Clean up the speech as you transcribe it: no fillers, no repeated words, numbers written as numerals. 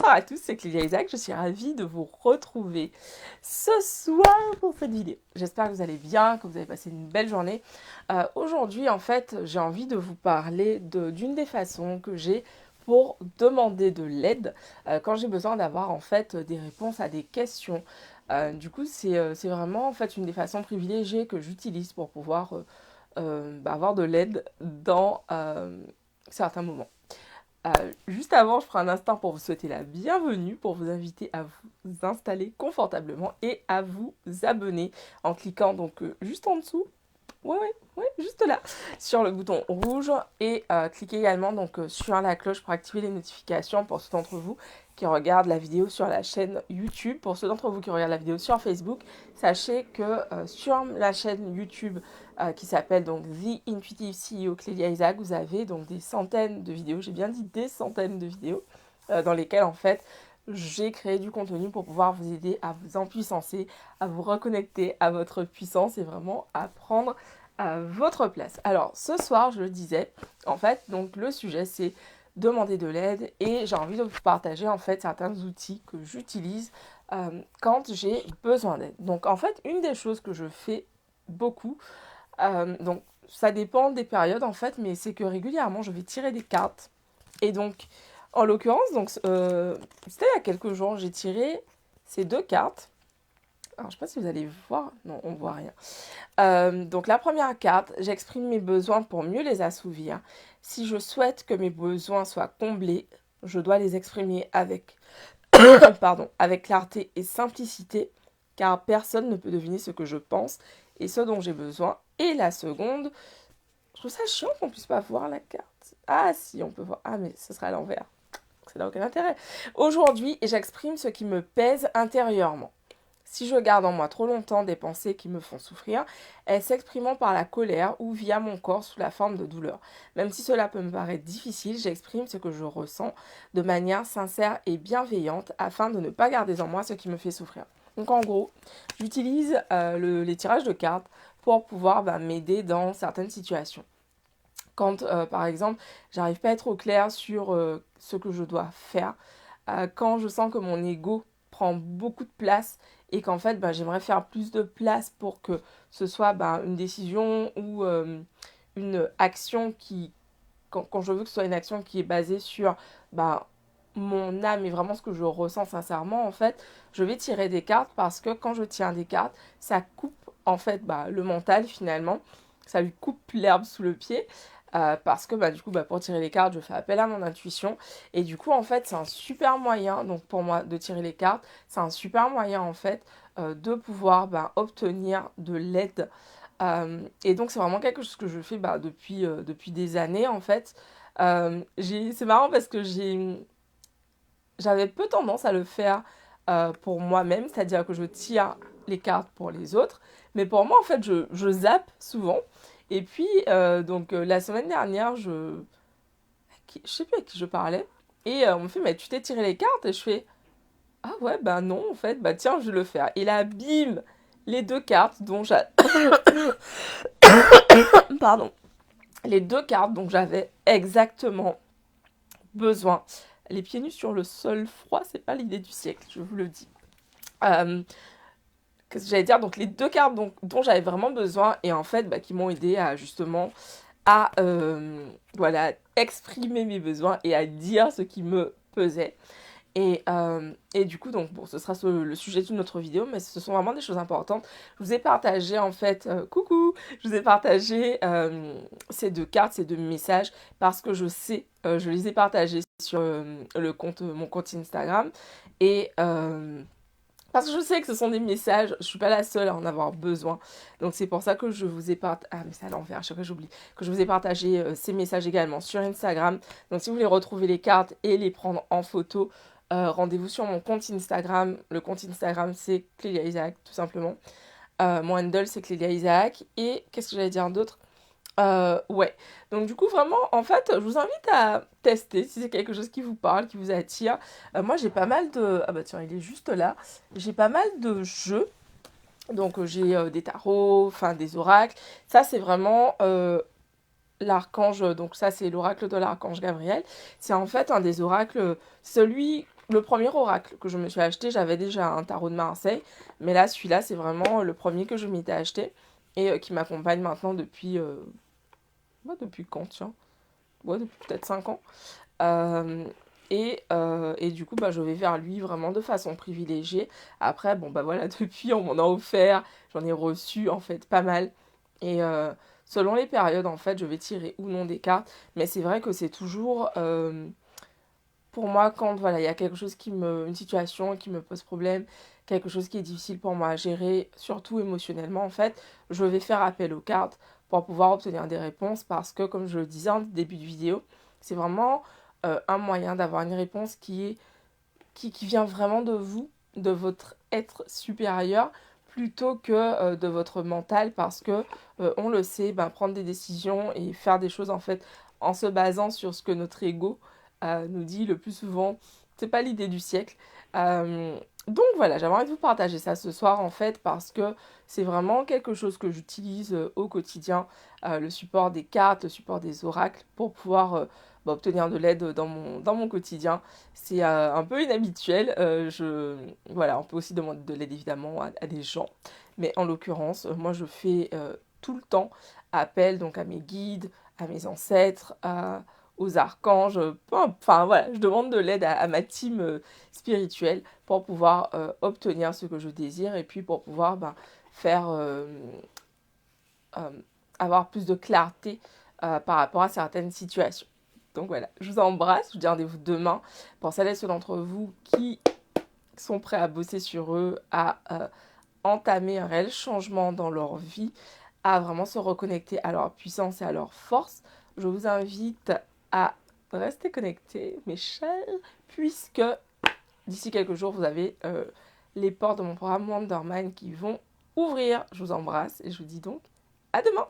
Bonsoir à tous, c'est Clélia Isaac, je suis ravie de vous retrouver ce soir pour cette vidéo. J'espère que vous allez bien, que vous avez passé une belle journée. Aujourd'hui, en fait, j'ai envie de vous parler d'une des façons que j'ai pour demander de l'aide quand j'ai besoin d'avoir en fait des réponses à des questions. Du coup, c'est vraiment en fait une des façons privilégiées que j'utilise pour pouvoir avoir de l'aide dans certains moments. Juste avant, je prends un instant pour vous souhaiter la bienvenue, pour vous inviter à vous installer confortablement et à vous abonner en cliquant donc juste en dessous, ouais, juste là, sur le bouton rouge et cliquez également donc sur la cloche pour activer les notifications pour ceux d'entre vous qui regardent la vidéo sur la chaîne YouTube. Pour ceux d'entre vous qui regardent la vidéo sur Facebook, sachez que sur la chaîne YouTube qui s'appelle donc The Intuitive CEO Clélia Isaac, vous avez donc des centaines de vidéos, j'ai bien dit des centaines de vidéos, dans lesquelles en fait j'ai créé du contenu pour pouvoir vous aider à vous empuissancer, à vous reconnecter à votre puissance et vraiment à prendre votre place. Alors ce soir, je le disais, en fait, donc le sujet c'est demander de l'aide et j'ai envie de vous partager en fait certains outils que j'utilise quand j'ai besoin d'aide. Donc en fait, une des choses que je fais beaucoup, donc ça dépend des périodes en fait, mais c'est que régulièrement je vais tirer des cartes. Et donc, en l'occurrence, donc c'était il y a quelques jours, j'ai tiré ces deux cartes. Alors, je ne sais pas si vous allez voir. Non, on ne voit rien. Donc, la première carte, j'exprime mes besoins pour mieux les assouvir. Si je souhaite que mes besoins soient comblés, je dois les exprimer avec, avec clarté et simplicité, car personne ne peut deviner ce que je pense et ce dont j'ai besoin. Et la seconde, je trouve ça chiant qu'on puisse pas voir la carte. Ah si, on peut voir. Ah mais ce sera à l'envers. Ça n'a aucun intérêt. Aujourd'hui, j'exprime ce qui me pèse intérieurement. Si je garde en moi trop longtemps des pensées qui me font souffrir, elles s'expriment par la colère ou via mon corps sous la forme de douleur. Même si cela peut me paraître difficile, j'exprime ce que je ressens de manière sincère et bienveillante afin de ne pas garder en moi ce qui me fait souffrir. Donc en gros, j'utilise les tirages de cartes pour pouvoir m'aider dans certaines situations. Quand, par exemple, j'arrive pas à être au clair sur ce que je dois faire, quand je sens que mon ego prend beaucoup de place et qu'en fait, j'aimerais faire plus de place pour que ce soit une décision ou une action quand je veux que ce soit une action qui est basée sur mon âme et vraiment ce que je ressens sincèrement, en fait, je vais tirer des cartes parce que quand je tiens des cartes, ça coupe en fait le mental finalement, ça lui coupe l'herbe sous le pied. Parce que du coup pour tirer les cartes je fais appel à mon intuition et du coup en fait c'est un super moyen donc pour moi de tirer les cartes, c'est un super moyen en fait de pouvoir obtenir de l'aide et donc c'est vraiment quelque chose que je fais depuis des années en fait. C'est marrant parce que j'avais peu tendance à le faire pour moi-même, c'est-à-dire que je tire les cartes pour les autres, mais pour moi en fait je zappe souvent. Et puis la semaine dernière, je sais plus à qui je parlais, et on me fait mais tu t'es tiré les cartes et je fais ah ouais non en fait tiens je vais le faire. Et là bim les deux cartes dont pardon les deux cartes dont j'avais exactement besoin. Les pieds nus sur le sol froid, c'est pas l'idée du siècle, je vous le dis. Qu'est-ce que j'allais dire? Donc les deux cartes dont j'avais vraiment besoin et en fait qui m'ont aidé à justement à exprimer mes besoins et à dire ce qui me pesait. Et du coup, donc, bon, ce sera le sujet d'une autre vidéo, mais ce sont vraiment des choses importantes. Je vous ai partagé, en fait, coucou, je vous ai partagé ces deux cartes, ces deux messages, parce que je sais, je les ai partagés sur mon compte Instagram, et parce que je sais que ce sont des messages, je suis pas la seule à en avoir besoin. Donc c'est pour ça que je vous ai partagé... Ah mais c'est à l'envers, à chaque fois j'oublie. Que je vous ai partagé ces messages également sur Instagram. Donc si vous voulez retrouver les cartes et les prendre en photo, rendez-vous sur mon compte Instagram. Le compte Instagram c'est Clélia Isaac tout simplement. Mon handle c'est Clélia Isaac. Et qu'est-ce que j'allais dire d'autre? Ouais, donc du coup vraiment en fait je vous invite à tester si c'est quelque chose qui vous parle, qui vous attire. Moi j'ai pas mal de... Ah bah tiens il est juste là. J'ai pas mal de jeux, donc j'ai des tarots, enfin des oracles. Ça c'est vraiment l'archange, donc ça c'est l'oracle de l'archange Gabriel. C'est en fait un des oracles, celui le premier oracle que je me suis acheté, j'avais déjà un tarot de Marseille, mais là, celui-là, c'est vraiment le premier que je m'étais acheté et qui m'accompagne maintenant depuis, depuis quand, tiens? Ouais, depuis peut-être 5 ans. Euh, et du coup, bah, je vais vers lui vraiment de façon privilégiée. Après, bon, bah voilà, depuis, on m'en a offert, j'en ai reçu en fait pas mal. Et selon les périodes, en fait, je vais tirer ou non des cartes. Mais c'est vrai que c'est toujours, pour moi, quand voilà, il y a quelque chose une situation qui me pose problème, quelque chose qui est difficile pour moi à gérer, surtout émotionnellement, en fait, je vais faire appel aux cartes pour pouvoir obtenir des réponses parce que, comme je le disais en début de vidéo, c'est vraiment un moyen d'avoir une réponse qui vient vraiment de vous, de votre être supérieur, plutôt que de votre mental, parce que on le sait, ben, prendre des décisions et faire des choses en fait en se basant sur ce que notre ego nous dit le plus souvent, c'est pas l'idée du siècle. Euh, donc voilà, j'avais envie de vous partager ça ce soir en fait parce que c'est vraiment quelque chose que j'utilise au quotidien, le support des cartes, le support des oracles pour pouvoir bah, obtenir de l'aide dans mon quotidien. C'est un peu inhabituel. Voilà, on peut aussi demander de l'aide évidemment à des gens. Mais en l'occurrence, moi je fais tout le temps appel donc à mes guides, à mes ancêtres, aux archanges. Enfin voilà, je demande de l'aide à ma team spirituelle pour pouvoir obtenir ce que je désire et puis pour pouvoir ben, faire euh, avoir plus de clarté par rapport à certaines situations. Donc voilà, je vous embrasse, je vous dis rendez-vous demain pour celles et ceux d'entre vous qui sont prêts à bosser sur eux, à entamer un réel changement dans leur vie, à vraiment se reconnecter à leur puissance et à leur force. Je vous invite à rester connectés, mes chers, puisque d'ici quelques jours, vous avez les portes de mon programme Wonderman qui vont ouvrir. Je vous embrasse et je vous dis donc à demain.